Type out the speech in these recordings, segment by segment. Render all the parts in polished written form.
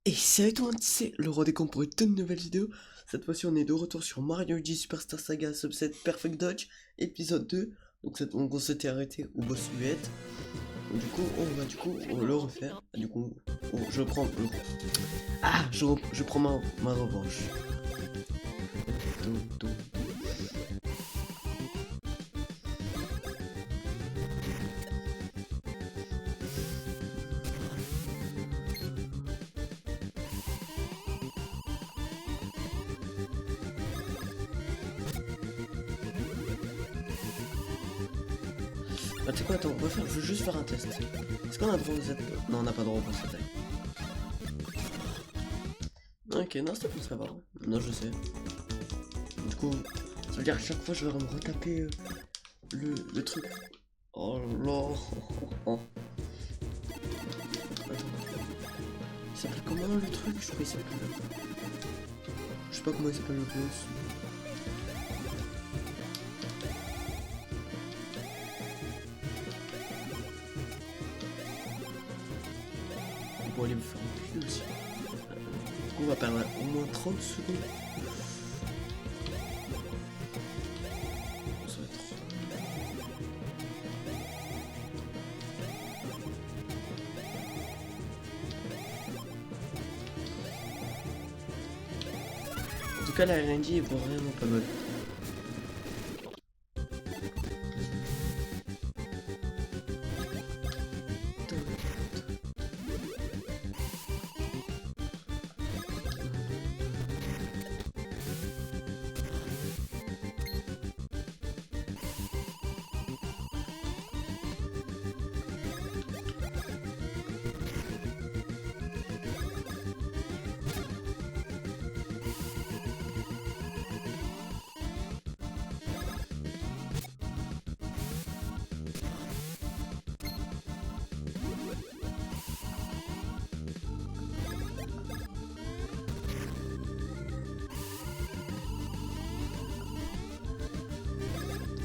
Et salut tout le monde, c'est le roi des cons pour une toute nouvelle vidéo. Cette fois-ci on est de retour sur Mario Luigi Superstar Saga Subset Perfect Dodge épisode 2. Donc on s'était arrêté au boss 8. Du coup on va le refaire. Du coup je prends je prends ma revanche. Ah, tu sais quoi, attends, je veux juste faire un test. Est-ce qu'on a droit aux aides? Non, on n'a pas droit aux aides. Ok, non, ça ça va. Non, je sais. Du coup, ça veut dire à chaque fois je vais me retaper le truc. Oh là. Attends, il s'appelle comment le truc? Je crois qu'il s'appelle. Je sais pas comment il s'appelle le boss. On va aller me faire un cul aussi. Du coup, on va perdre au moins 30 secondes. Ça va être trop. En tout cas, la RNG est vraiment pas mal.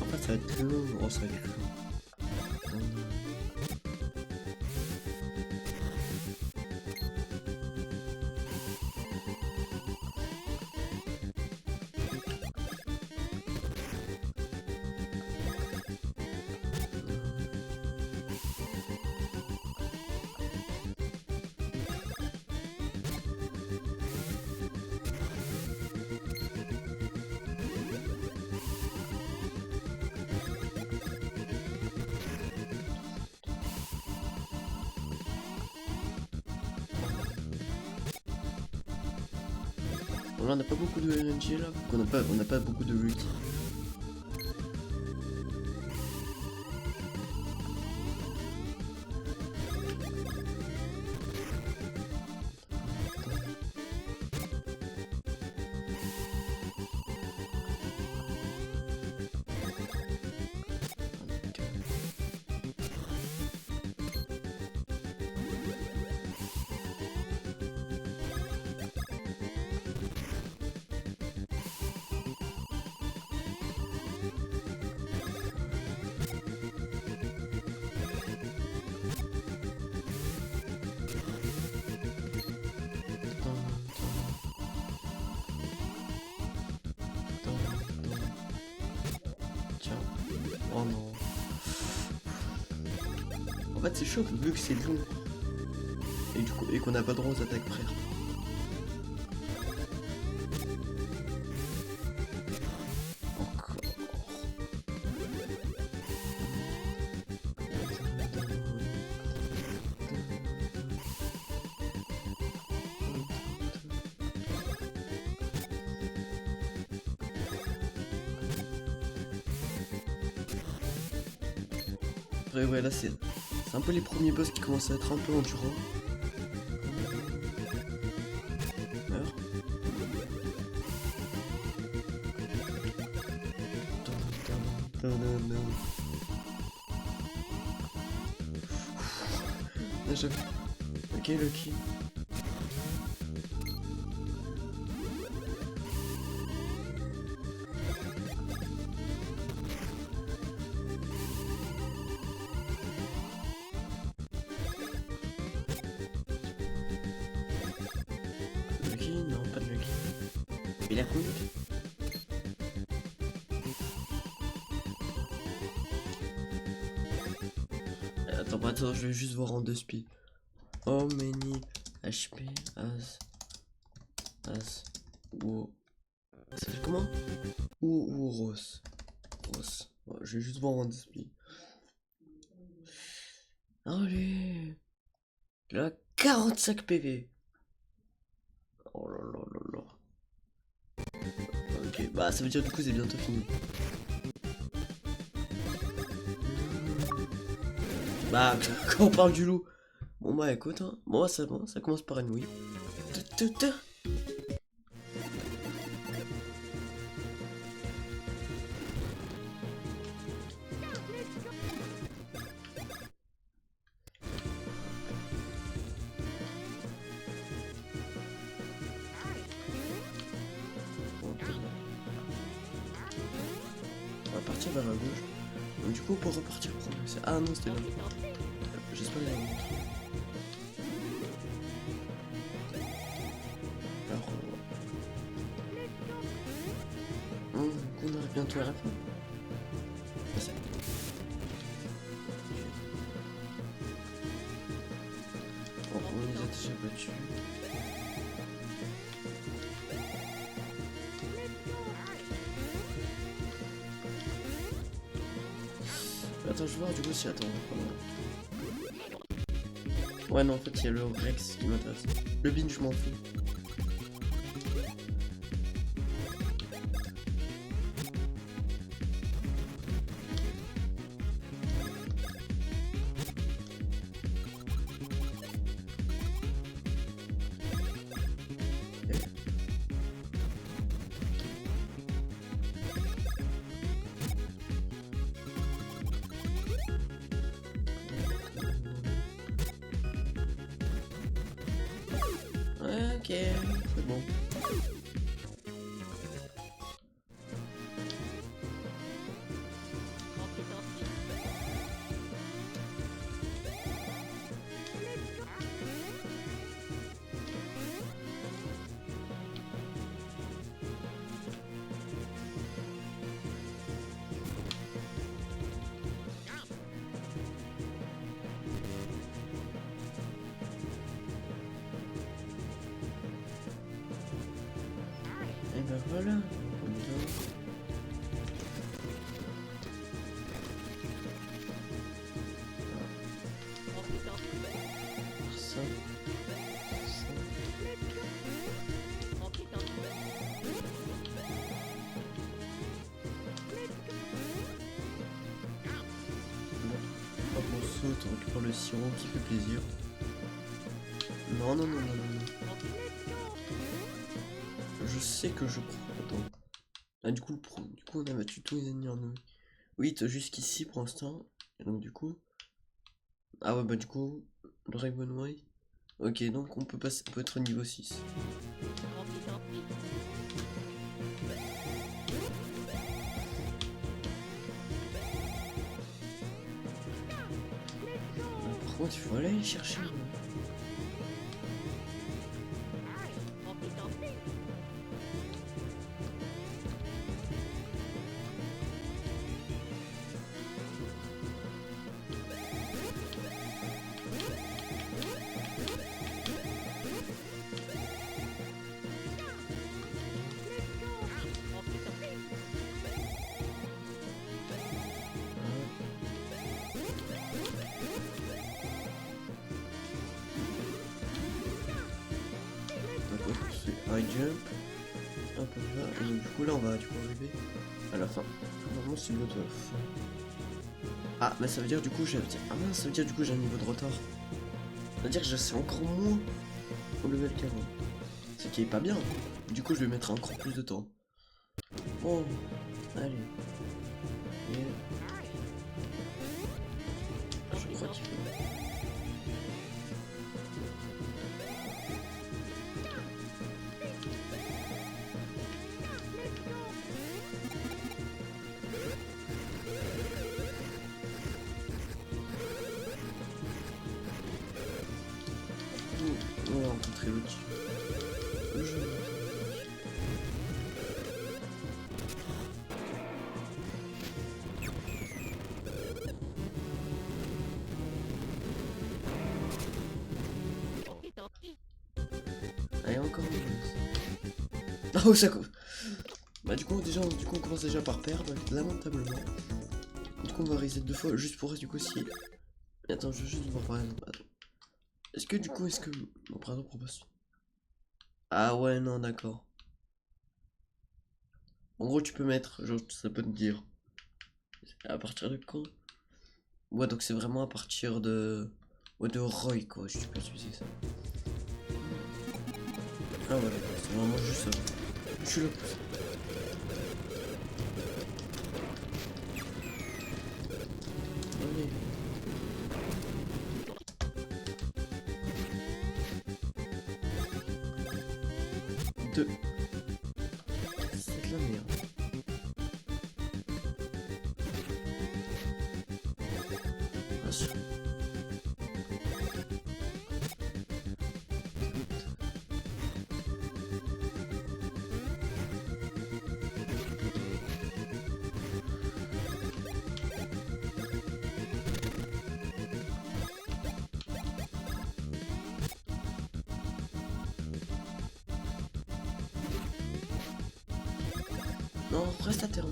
En fait, ça va être long. Oh, ça va être long. Bon, là, on n'a pas beaucoup de RNG là. On n'a pas beaucoup de loot. Tiens. Oh non. En fait, c'est chaud vu que c'est long. Et du coup, et qu'on n'a pas droit aux attaques frère. Encore. Après, ouais, là, c'est un peu les premiers boss qui commencent à être un peu endurants. Meurs. Là, j'avoue. Ok, Lucky. l'air rouge. Attends, je vais juste voir en deux spi. How many HP as ou ça fait comment? Ou Ross. Ouais, je vais juste voir en deux spi. Allez. Il a 45 PV. Oh là là là là. Ok, bah ça veut dire du coup c'est bientôt fini. Bah quand on parle du loup. Bon bah écoute, hein. Bon ça commence par une oui. On va partir vers la gauche. Donc du coup pour repartir progresser. Ah non c'était là. J'espère qu'il y a un autre. Alors on arrive bientôt à la fin. C'est... Bon, on les a déjà battus. Attends, je vais voir du coup si attends. Ouais non en fait il y a le Rex qui m'intéresse. Le bin je m'en fous. Ouais, ok, c'est bon. Et ben voilà, on y va. Ça. Hop, on saute, on récupère le sirop qui fait plaisir. Non. Je sais que je prends. Attends. Ah, du coup, on a battu tous les ennemis en eau. Oui, jusqu'ici pour l'instant. Et donc, du coup. Ah, ouais, bah, du coup, le Ravenway. Ok, donc on peut passer, on peut être au niveau 6. Par contre, il faut aller les chercher. High jump, hop on y va, et donc du coup là on va du coup arriver à la fin. Normalement c'est le off. Ah mais ça veut dire du coup j'ai... Ah mince, ça veut dire du coup j'ai un niveau de retard. Ça veut dire que je sais encore moins au level qu'avant. Ce qui est pas bien. Du coup je vais mettre encore plus de temps. Bon, allez. Et... je crois qu'il faut... On va rencontrer l'autre. Allez, encore une chose. Ah, oh, ça coupe. Bah, du coup, déjà, on commence déjà par perdre, lamentablement. Du coup, on va reset 2 fois, juste pour du coup, si. Mais attends, je veux juste voir par exemple. Attends. Est-ce que, du coup, Bon, par exemple, propose. Ah, ouais, non, d'accord. En gros, tu peux mettre, genre, ça peut te dire. À partir de quand? Ouais, donc c'est vraiment à partir de. Ouais, de Roy, quoi, je sais pas si c'est ça. Ah, ouais, d'accord, c'est vraiment juste ça. Je suis là. Allez. Deux. C'est de la merde. Ah, non, reste à terre.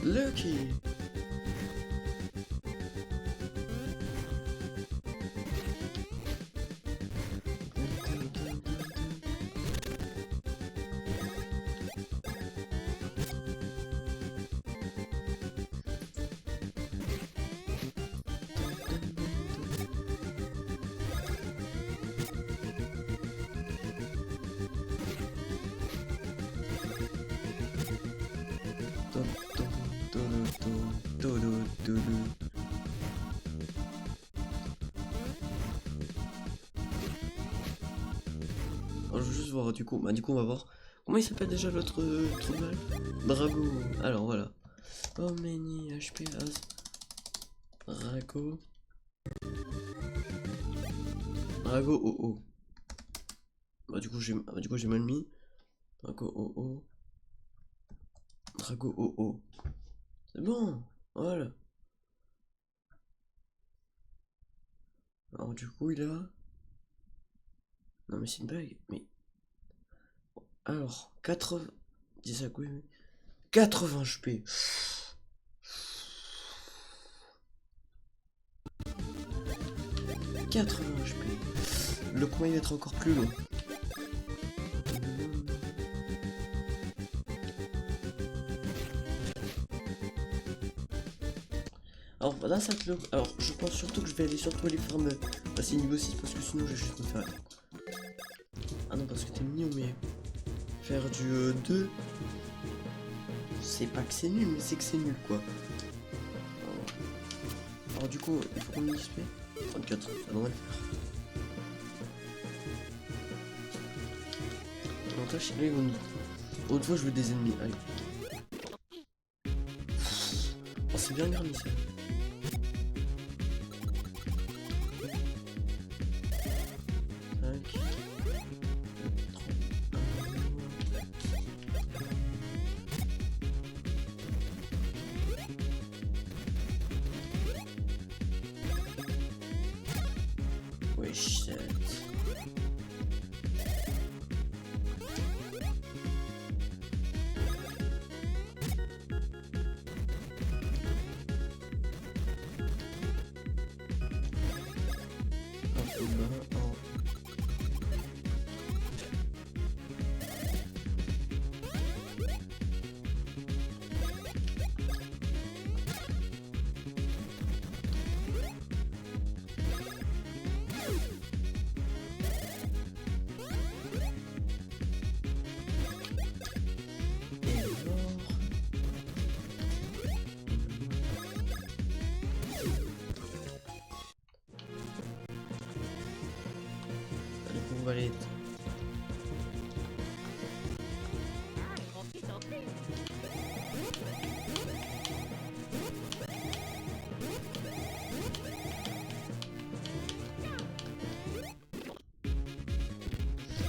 Lucky. Alors, je veux juste voir du coup. Bah, du coup, on va voir. Comment il s'appelle déjà l'autre trou de balle? Drago. Alors voilà. How many HP has Drago? Drago OO. Bah, du coup, j'ai mal mis. Drago OO. Drago OO. C'est bon. Voilà. Alors, du coup, il a. Non, mais c'est une blague. Mais. Alors, 80. Dis ça, oui, oui. 80 HP. 80 HP. Le combat il va être encore plus long. Alors là ça te... Alors je pense surtout que je vais aller surtout aller passer niveau 6 parce que sinon je vais juste me faire... Ah non parce que t'es mignon mais... Faire du 2... C'est pas que c'est nul mais c'est que c'est nul quoi. Alors du coup il faut qu'on ait XP 34, ça devrait le faire. L'avantage c'est que là l'autre fois je veux des ennemis, allez. Oh c'est bien garni ça. Ouais, shit. Valide.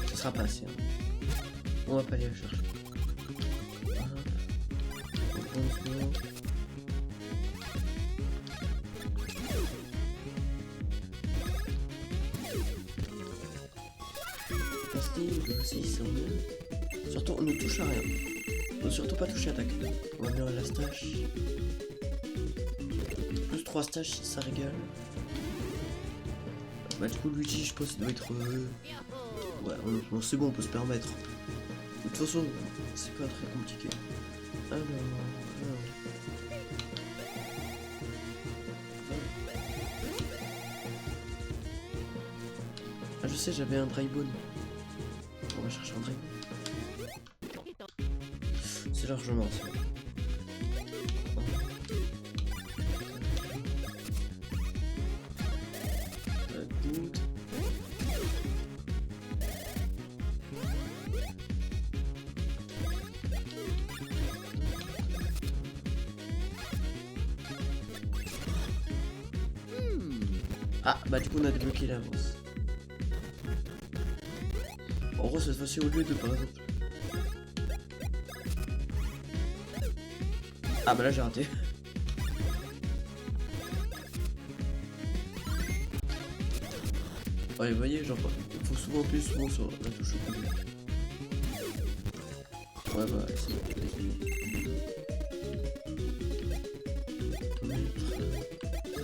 Ce sera pas assez. Hein. On va pas aller le chercher. si, c'est mieux. Surtout, on ne touche à rien. On ne surtout pas toucher à attaque. On va mettre la stash. Plus 3 stash, ça régale. Bah du coup Luigi je pense qu'il doit être... Ouais c'est bon, on peut se permettre. De toute façon c'est pas très compliqué. Alors... Ah je sais, j'avais un Drybone. On va chercher un Drybone. C'est largement ça. Ah bah du coup on a débloqué la boss. En gros cette fois-ci au lieu de par exemple... Ah bah là j'ai raté. Ouais vous voyez genre il faut souvent appuyer souvent sur la touche au côté. Ouais bah c'est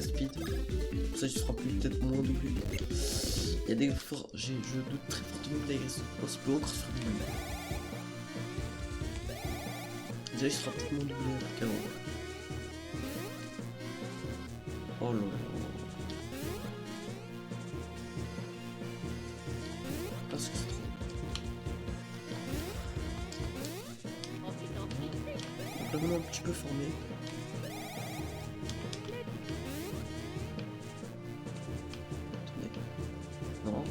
speed. Pour ça tu seras peut-être moins doublé. Il y a des forts. Je doute très fortement que Tigris pense peut encore sur lui. Déjà il sera peut-être moins doublé qu'avant. Oh là là. Parce que c'est trop. Donc là maintenant un petit peu formé. Non.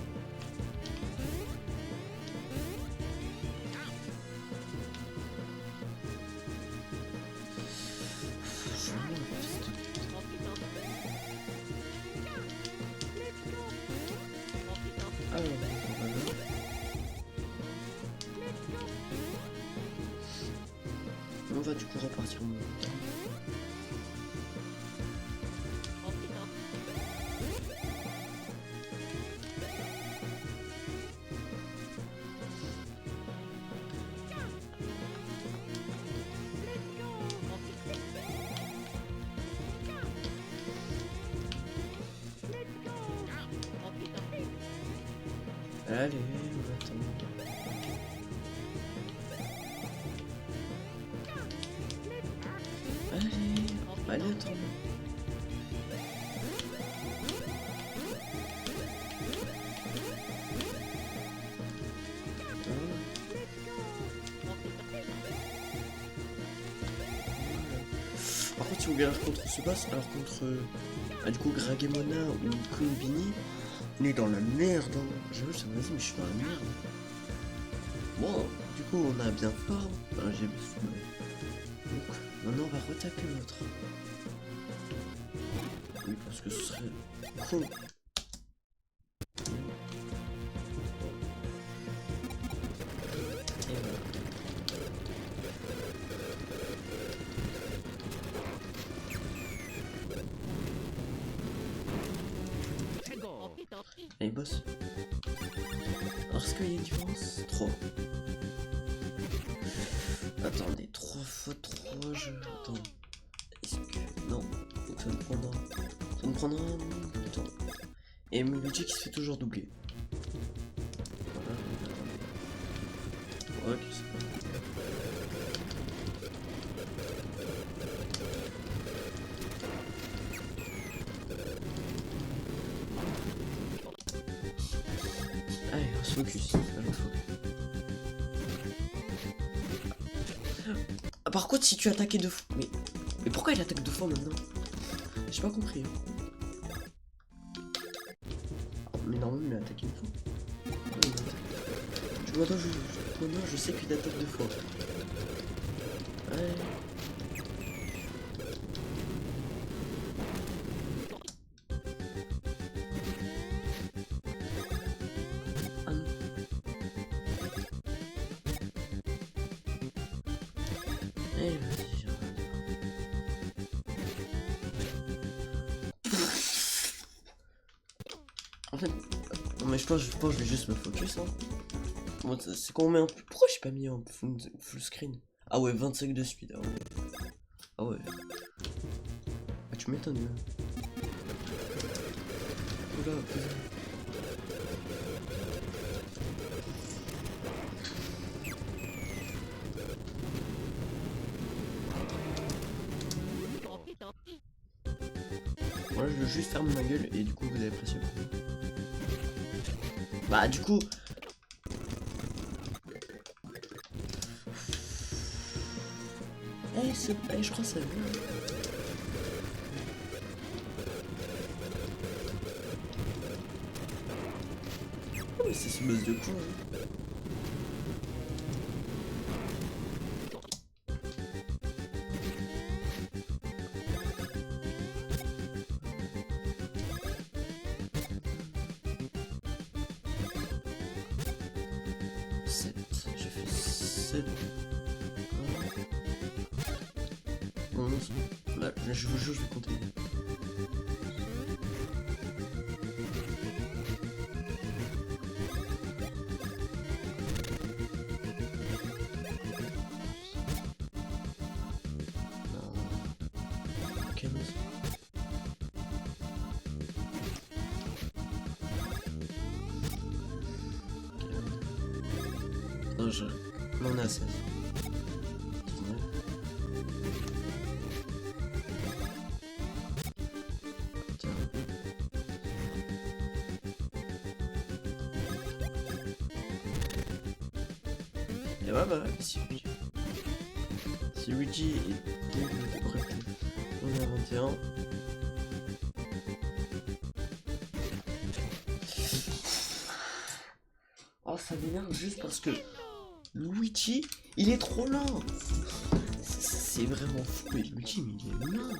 Alors, voilà. On va du coup repartir au moment. Allez, on attend. Allez, attends. Par contre, si on galère contre ce boss, alors contre du coup Gragemona ou Kumbini, on est dans la merde. Hein. J'avoue, ça me dit, mais je suis dans la merde. Bon, du coup, on a bien fort. Enfin, j'ai... Donc, maintenant, on va retaper l'autre. Oui, parce que ce serait con. Et voilà. Allez, boss. Alors, est-ce qu'il y a une différence? 3. Attendez, 3 fois 3, je... Attends. Est-ce que... Non. Donc ça me prendra... Ça me prendra un peu de temps. Et Luigi qui se fait toujours doubler. Voilà. Ok, c'est bon. Allez, on se focus. Ah, par contre, si tu attaquais 2 fois... Mais pourquoi il attaque 2 fois maintenant? J'ai pas compris. Hein. Oh, mais normalement, il a attaqué une fois. Maintenant, je sais qu'il attaque 2 fois. Ouais. Ah non. Eh, vas-y, j'ai rien à dire. En fait, non mais je pense que je vais juste me focus. Hein. Bon, c'est quand on met un... Pourquoi j'ai pas mis en full screen? Ah ouais, 25 de speed. Ah ouais. Ah ouais. Ah, tu m'étonnes. Oula, putain. Moi je veux juste fermer ma gueule et du coup vous avez apprécié. Bah du coup... je crois que ça vient. Oh mais c'est ce boss de con hein. J'ai fait 7. 11. Là, je vous jure, je vais compter. Non. 15. Non, on est à 16. 19. Tiens. Et ouais, bah, si Luigi est on est à 21. Oh, ça m'énerve juste parce que Luigi, il est trop lent. C'est vraiment fou, mais Luigi, mais il est lent.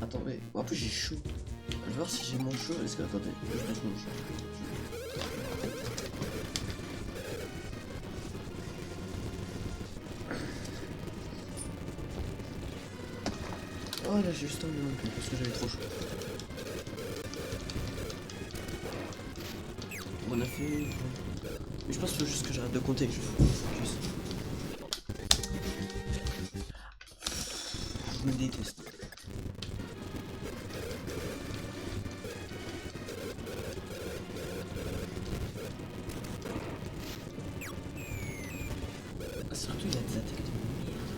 Attends, mais en plus j'ai chaud. Je vais voir si j'ai mon chaud. Est-ce que attendez, je passe mon chaud. Oh là, j'ai juste envie de monter parce que j'avais trop chaud. On a fait. Mais je pense qu'il faut juste que j'arrête de compter. Je me déteste. Surtout il a des attaques de merde.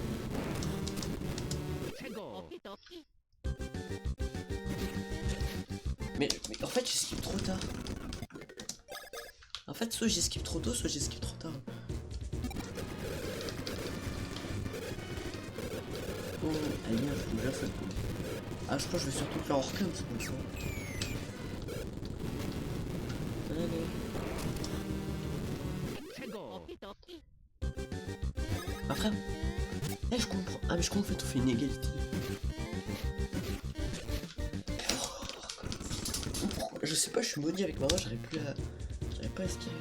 Mais en fait j'esquive trop tard. En fait soit j'esquive trop tôt, soit j'esquive trop tard. Oh, allez bien, je vous jure ça. Ah je crois que je vais surtout faire hors cam, c'est comme ça. Allez. Après, je comprends. Ah mais je comprends en fait on fait une égalité. Je sais pas, je suis maudit avec ma main, j'arrive pas à esquiver.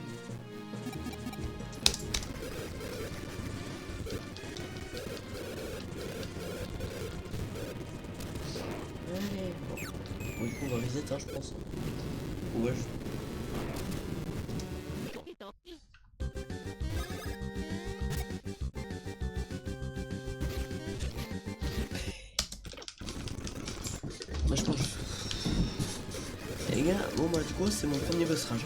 Allez, bon du coup on va reset hein, je pense. Ouais moi je pense. Et les gars, bon bah du coup c'est mon premier boss rage.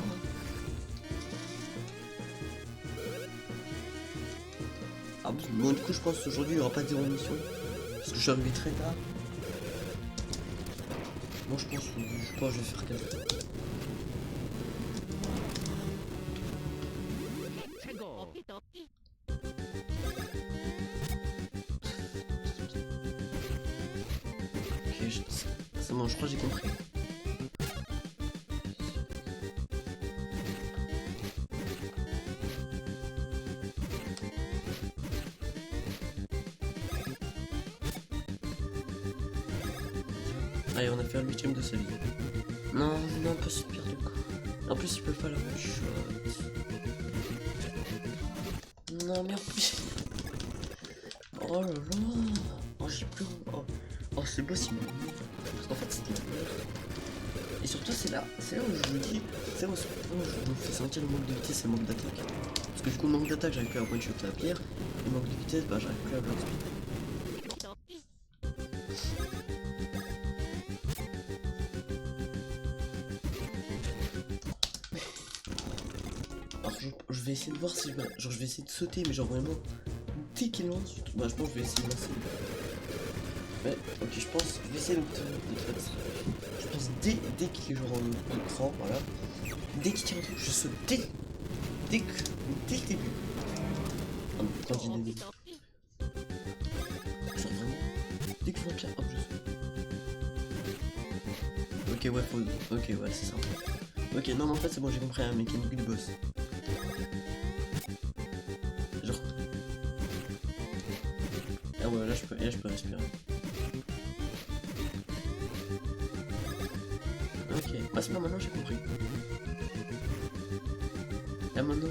Ah bon du coup je pense qu'aujourd'hui il n'y aura pas de 0 mission. Parce que je suis arrivé très tard. Moi je pense que je vais faire 4. Ok, c'est bon, je crois que j'ai compris. Allez, on a fait un 8ème de sa vie. Non, non, pas super du coup. En plus, il peut pas la one-shot. Non, mais en plus. Oh là là. Oh, j'ai plus. Oh c'est beau, c'est parce qu'en fait, c'était la merde. Et surtout, c'est là où je vous dis. C'est où je me fais sentir le manque de vitesse et le manque d'attaque. Parce que du coup, le manque d'attaque, j'arrive plus à one-shot la pierre. Et le manque de vitesse, bah j'arrive plus à block speed. Alors je vais essayer de voir si genre je vais essayer de sauter, mais genre vraiment dès qu'il lance, bah je pense que je vais essayer de lancer. Ouais, ok, je pense, je vais essayer de je pense dès qu'il est genre en cran, voilà. Dès qu'il tire un truc, je saute dès le début. Ah, quand j'ai le début. Genre vraiment, dès que je vois le pierre, hop, je saute. Ok, ouais, ok, ouais, c'est ça. Ok, non, mais en fait, c'est bon, j'ai compris la mécanique du boss. Genre. Ah ouais, là, je peux respirer. Ok, bah c'est bon, maintenant j'ai compris. Là maintenant.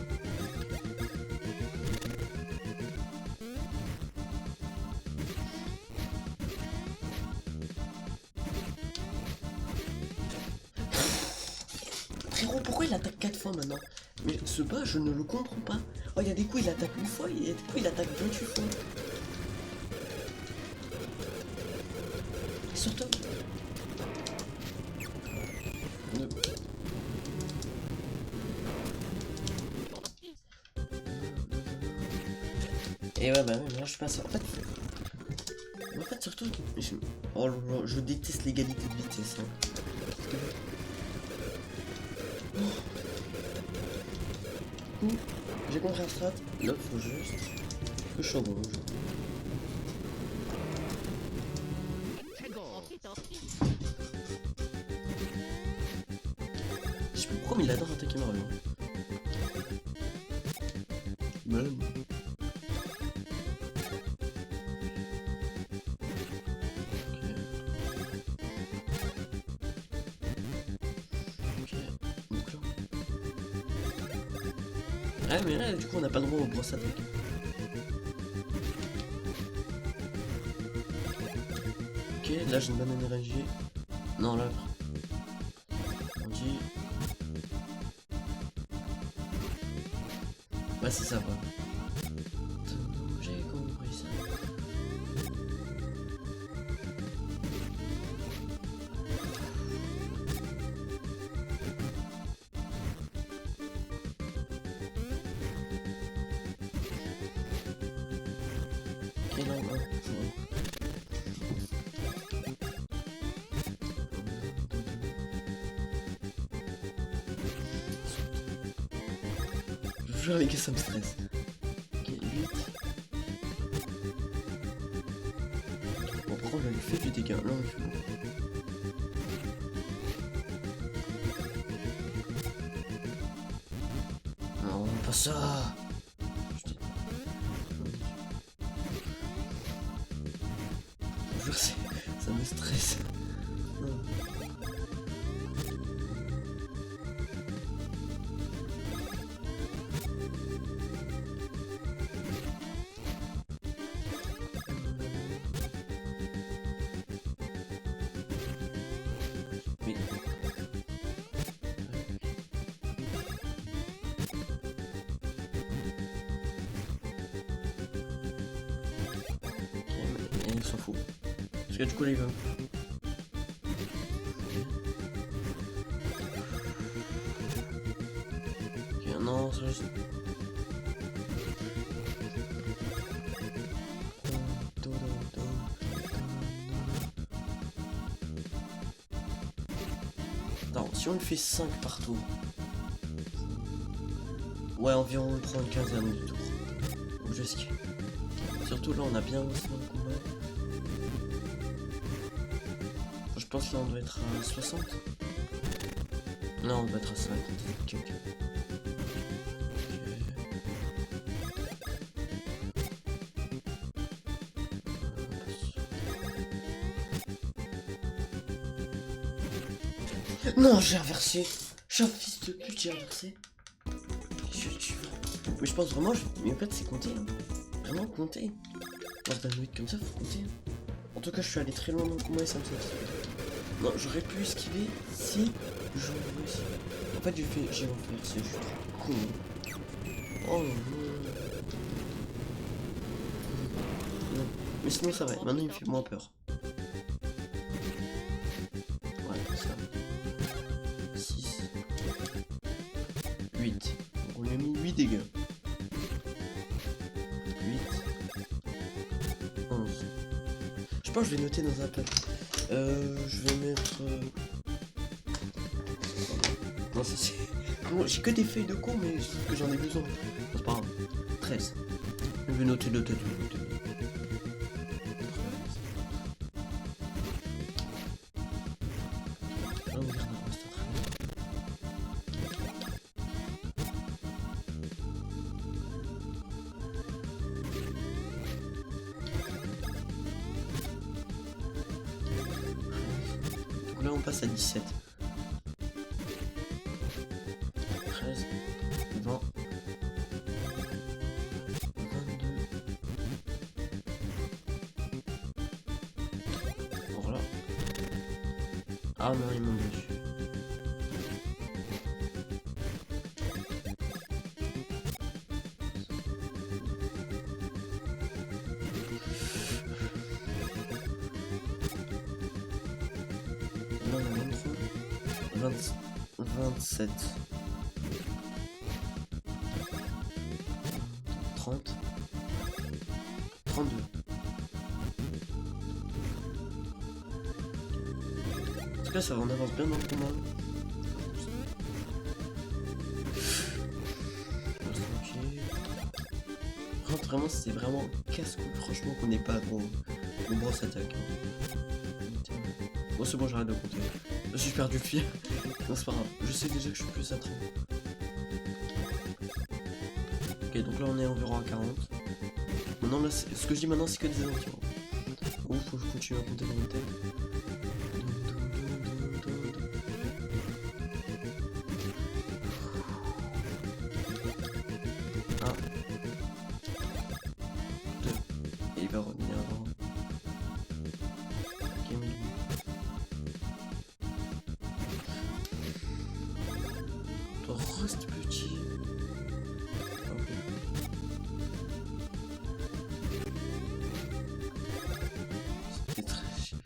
Frérot, pourquoi il attaque 4 fois maintenant? Mais ce bas, je ne le comprends pas. Oh, il y a des coups, il attaque une fois, il y a des coups, il attaque 28 fois. Surtout. Et ouais, bah oui, mais là je passe. En fait surtout, oh, je déteste l'égalité de vitesse. Hein. Du coup, j'ai compris la strat. Là, faut juste que je sois bon. Je sais pas pourquoi, mais il adore attaquer Mario. Même. Ah mais là du coup on n'a pas le droit aux brosses attaque. Ok, là j'ai une bonne énergie. Non là. On dit. Ouais c'est ça quoi. J'ai compris ça. Ok non, ouais, c'est bon. Je jure les gars ça me stresse. Ok, 8. Bon par contre je lui fais du dégât. Non mais je fais bon. Non pas ça. Je jure ça me stresse. Non. Mais... Et il s'en fout. Parce que du coup là il va. Ok, non, ça juste. Attends, si on le fait 5 par tour. Ouais, environ on prend une quinzaine de tours. Donc je ski. Surtout là on a bien avancé dans le combat. Je pense là on doit être à 60. Non, on doit être à 50. Ok, ok. Non, j'ai inversé. Je suis un fils de pute, j'ai inversé. Mais je pense vraiment, mais en fait c'est compté. Hein. Vraiment compté. Dans un 8 comme ça, faut compter. En tout cas, je suis allé très loin dans le combat et ça me satisfait. Non, j'aurais pu esquiver si je réussis. En fait, j'ai offert, c'est juste con. Oh non. Non. Mais sinon, ça va. Maintenant, il me fait moins peur. Ouais, ça. 6. 8. On lui a mis 8 dégâts. 8. 11. Je pense que je vais noter dans un pack. Je vais mettre... Non, ça c'est... Bon, j'ai que des feuilles de con, mais que j'en ai besoin. Bon, c'est pas grave. 13. Je vais noter de tête. Là, on regarde le reste après. Donc là, on passe à 17. 13, 20, 22. Voilà. Ah non, il monte dessus. Là, on a 23, 27. 30, 32. En tout cas, ça va, on avance bien dans le combat. Vraiment, c'est vraiment casse-couille, franchement, qu'on n'ait pas gros brosse attaque. Bon, c'est bon, j'arrête de compter. J'ai perdu le fil. Non, c'est pas grave, je sais déjà que je suis plus à 30. Ok, donc là on est environ à 40. Maintenant, là, ce que je dis maintenant, c'est que des alentours. Bon, faut que je continue à compter dans ma tête. 1, 2, et il va revenir avant. Ok, mais... Toi, reste petit. Ok. C'était très chiant.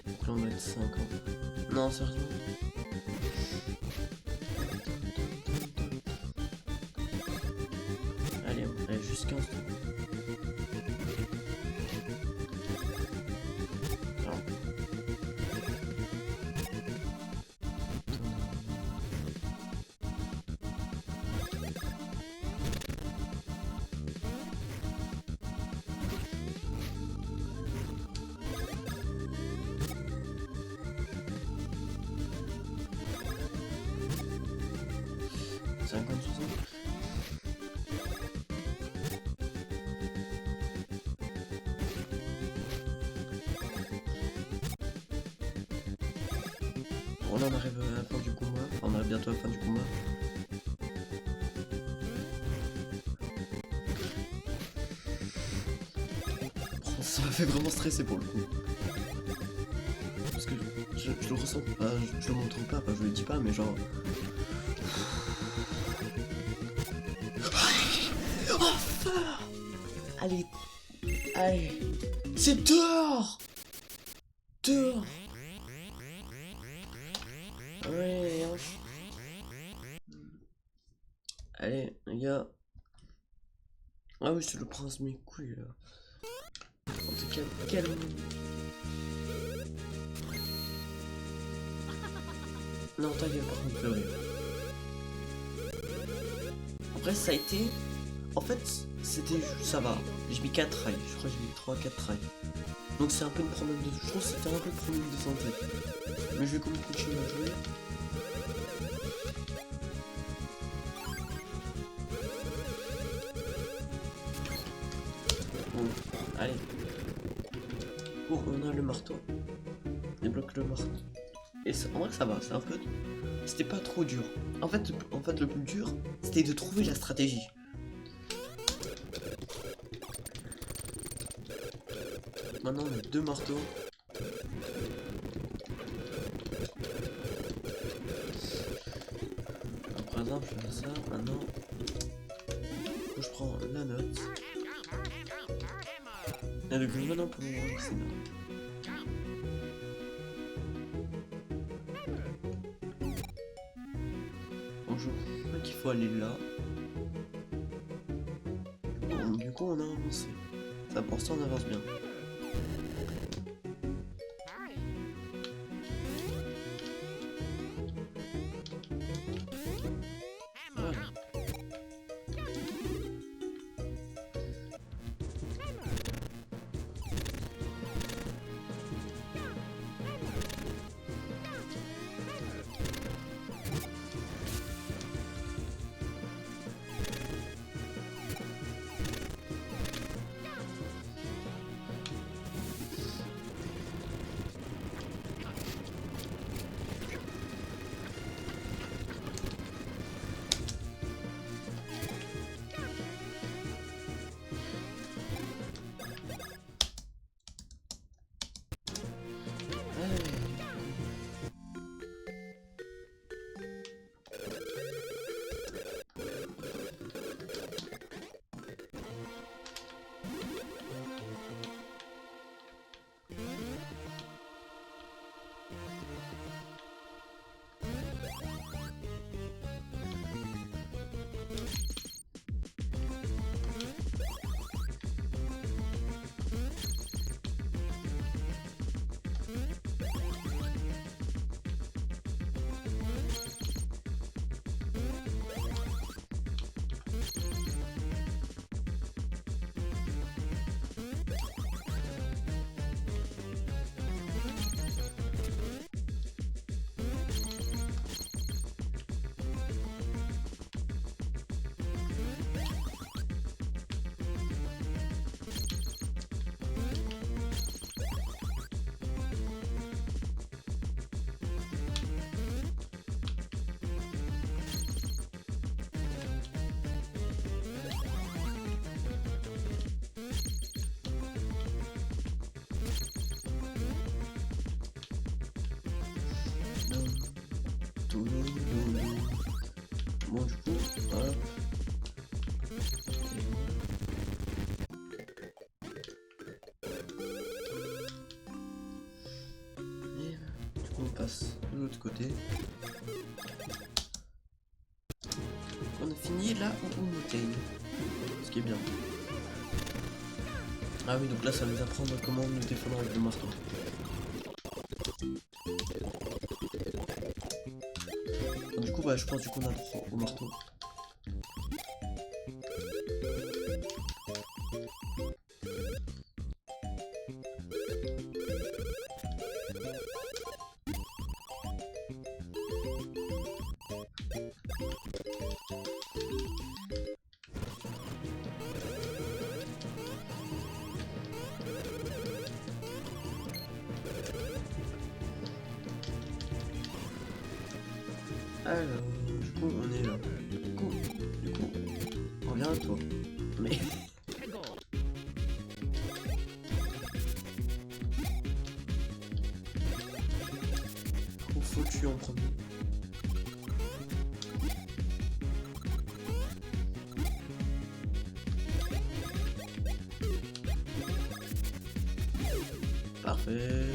Donc là on va être 50. Non, sérieusement. Allez, allez, juste 15 tours. Alors. 50, 60. Bon, là on arrive à la fin du combat. Enfin, on arrive bientôt à la fin du combat. Ça m'a fait vraiment stresser pour le coup. Parce que je le ressens pas, je le montre pas, enfin, je le dis pas, mais genre... Enfin! Allez, allez, c'est dehors! Dehors! Ouais, hein. Allez, les gars. Ah oui, c'est le prince, mes couilles là. En tout cas, quel... Non, ta gueule, par contre, pleurer. Après, ça a été... En fait, c'était... Ça va. J'ai mis 4 rails. Je crois que j'ai mis 3-4 rails. Donc c'est un peu une problème de... Je trouve que c'était un peu le problème de santé. Mais je vais quand même continuer à jouer. Bon, allez. Oh, on a le marteau. Débloque le marteau. Et en vrai ça va, c'est un peu... C'était pas trop dur. En fait, le plus dur, c'était de trouver la stratégie. Maintenant on a 2 marteaux. Alors, par exemple, je fais ça, maintenant... Je prends la note. Et le plus maintenant pour moi, c'est non. Bonjour, donc il faut aller là. Bon, du coup on a avancé. Ça pour ça on avance bien. Voilà. Bon du coup, hop. Et du coup on passe de l'autre côté. On a fini là où on était. Ce qui est bien. Ah oui, donc là ça va nous apprendre comment nous défendre avec le marteau. Du coup, bah, je pense qu'on a droit au marteau. Alors, du coup, on est là. Du coup, on revient à toi. Mais... Où faut que tu en premier? Parfait.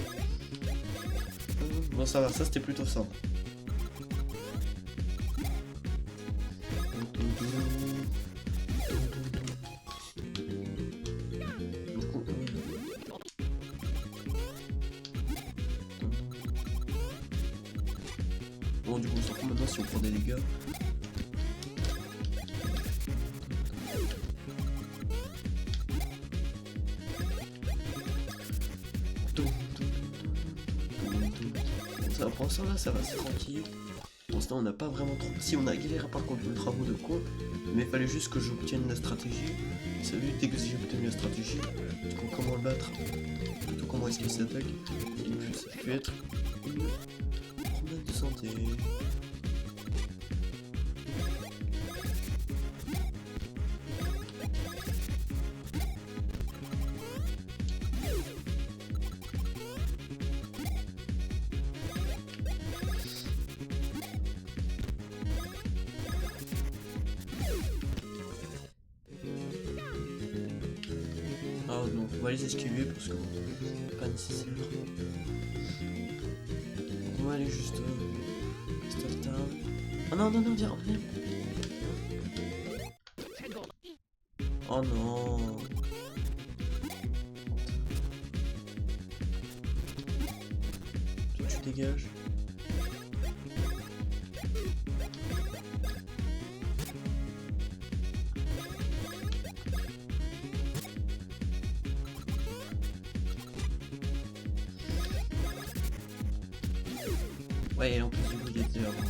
Bon, ça va, ça c'était plutôt simple. Bon, du coup, on s'en fout maintenant si on prend des dégâts. Ça va prendre ça là, ça va, c'est tranquille. Pour l'instant, on n'a pas vraiment trop. Si, on a galéré par contre le travaux de con, mais il fallait juste que j'obtienne la stratégie. Ça veut dès que j'ai obtenu la stratégie, du coup, comment le battre, plutôt comment est-ce qu'il s'attaque, et puis ça peut être bonne santé. Ah non, on va les esquiver parce que c'est pas nécessaire. On va aller juste start down. Oh non, non, non, viens, viens. Oh non. Toi, tu dégages. Ouais, en plus du coup, il était avant.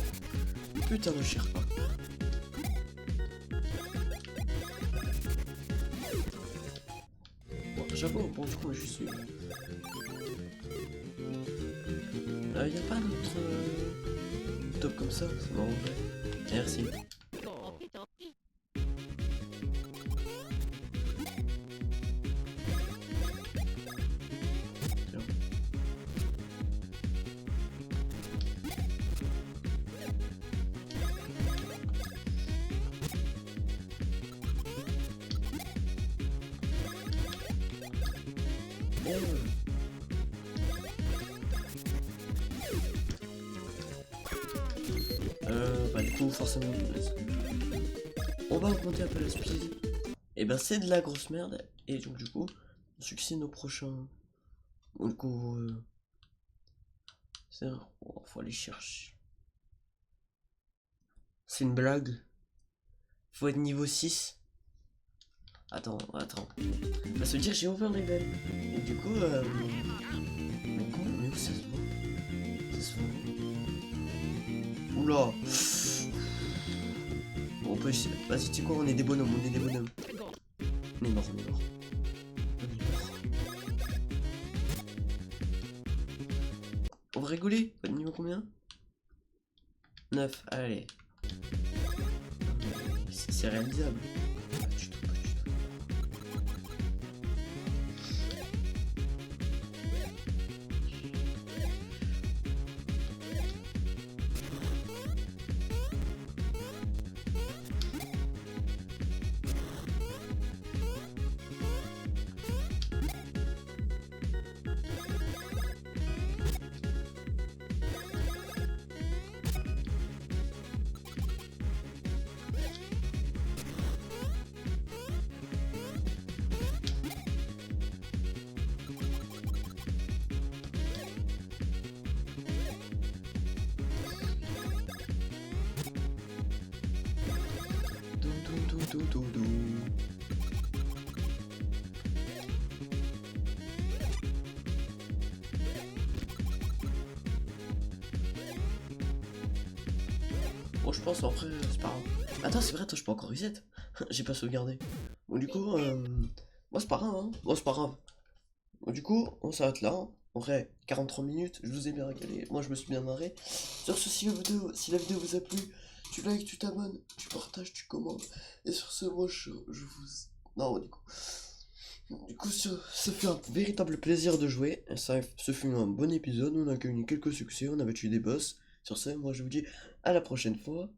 Putain de Sherpa. Bon, j'avoue, bon, du coup, je suis. Y a pas d'autre top comme ça, c'est marrant. Merci. Bah du coup forcément on va augmenter un peu la speed. Et ben c'est de la grosse merde. Et donc du coup on succède nos prochains. Du coup faut aller chercher. C'est une blague. Faut être niveau 6. Attends. Ça veut dire j'ai over level. Et du coup mais où ça se voit? Ça se voit. Oula. Bon, on peut essayer. Vas-y, tu sais quoi, on est des bonhommes. On est mort. On va rigoler. Niveau combien? 9, allez. C'est réalisable. Bon, je pense après, c'est pas grave. Attends, c'est vrai, attends, je peux encore reset. J'ai pas sauvegardé. Bon, du coup, moi, c'est pas grave, hein. Bon, c'est pas grave. Bon, du coup, on s'arrête là. En vrai, 43 minutes, je vous ai bien régalé. Moi, je me suis bien marré. Sur ce, si la vidéo vous a plu, tu likes, tu t'abonnes, tu partages, tu commentes. Et sur ce, moi, je vous. Non, du coup. Du coup, ça fait un véritable plaisir de jouer. Ce fut un bon épisode. On a gagné quelques succès, on a battu des boss. Sur ce, moi, je vous dis à la prochaine fois.